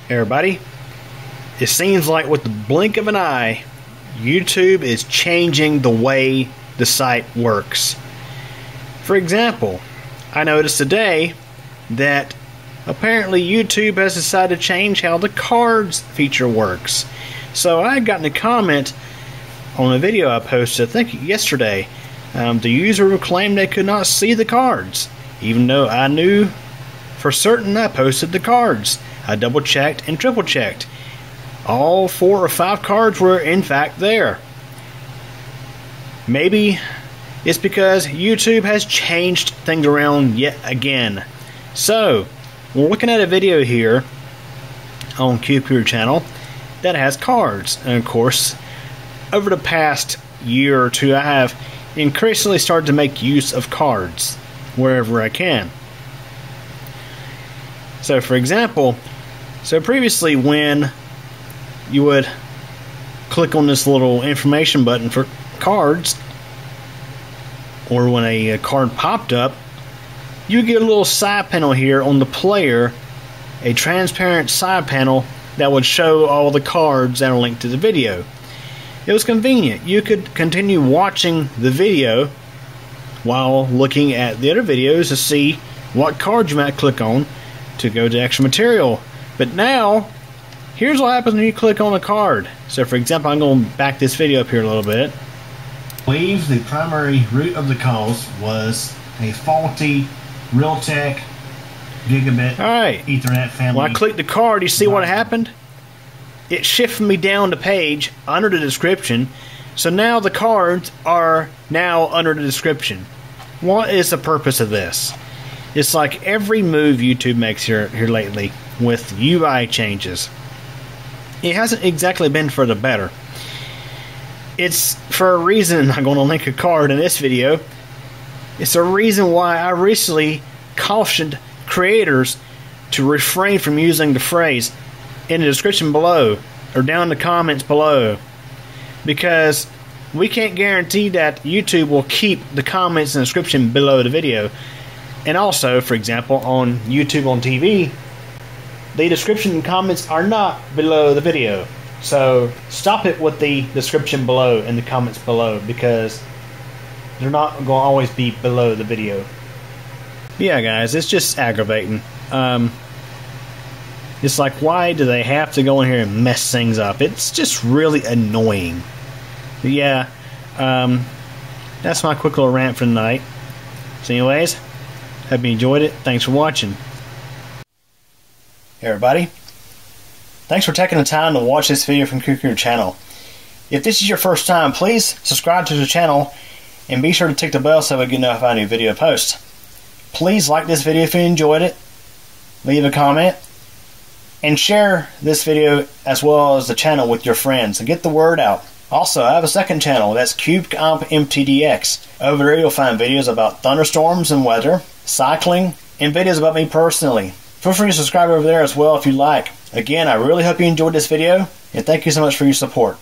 Everybody, it seems like with the blink of an eye, YouTube is changing the way the site works. For example, I noticed today that apparently YouTube has decided to change how the cards feature works. So I had gotten a comment on a video I posted, I think yesterday. The user claimed they could not see the cards, even though I knew for certain I posted the cards. I double checked and triple checked. All 4 or 5 cards were in fact there. Maybe it's because YouTube has changed things around yet again. So we're looking at a video here on Cube channel that has cards, and of course over the past year or two I have increasingly started to make use of cards wherever I can. So for example, previously when you would click on this little information button for cards, or when a card popped up, you get a little side panel here on the player, a transparent side panel that would show all the cards that are linked to the video. It was convenient. You could continue watching the video while looking at the other videos to see what cards you might click on to go to extra material. But now, here's what happens when you click on a card. So for example, I'm going to back this video up here a little bit. I believe the primary root of the cause was a faulty Realtek gigabit Ethernet family. When I clicked the card, you see what happened? It shifted me down the page under the description. So now the cards are now under the description. What is the purpose of this? It's like every move YouTube makes here lately with UI changes. It hasn't exactly been for the better. It's for a reason. I'm going to link a card in this video. It's a reason why I recently cautioned creators to refrain from using the phrase in the description below or down in the comments below, because we can't guarantee that YouTube will keep the comments and description below the video. And also, for example, on YouTube on TV, the description and comments are not below the video. So stop it with the description below and the comments below, because they're not going to always be below the video. Yeah, guys, it's just aggravating. It's like, why do they have to go in here and mess things up? It's just really annoying. But yeah, that's my quick little rant for tonight. So anyways, hope you enjoyed it. Thanks for watching. Hey everybody, thanks for taking the time to watch this video from Cube channel. If this is your first time, please subscribe to the channel and be sure to tick the bell so we get notified of a new video post. Please like this video if you enjoyed it, leave a comment, and share this video as well as the channel with your friends and get the word out. Also, I have a second channel, that's CubeCompMTDX. Over there you'll find videos about thunderstorms and weather, cycling, and videos about me personally. Feel free to subscribe over there as well if you like. Again, I really hope you enjoyed this video, and thank you so much for your support.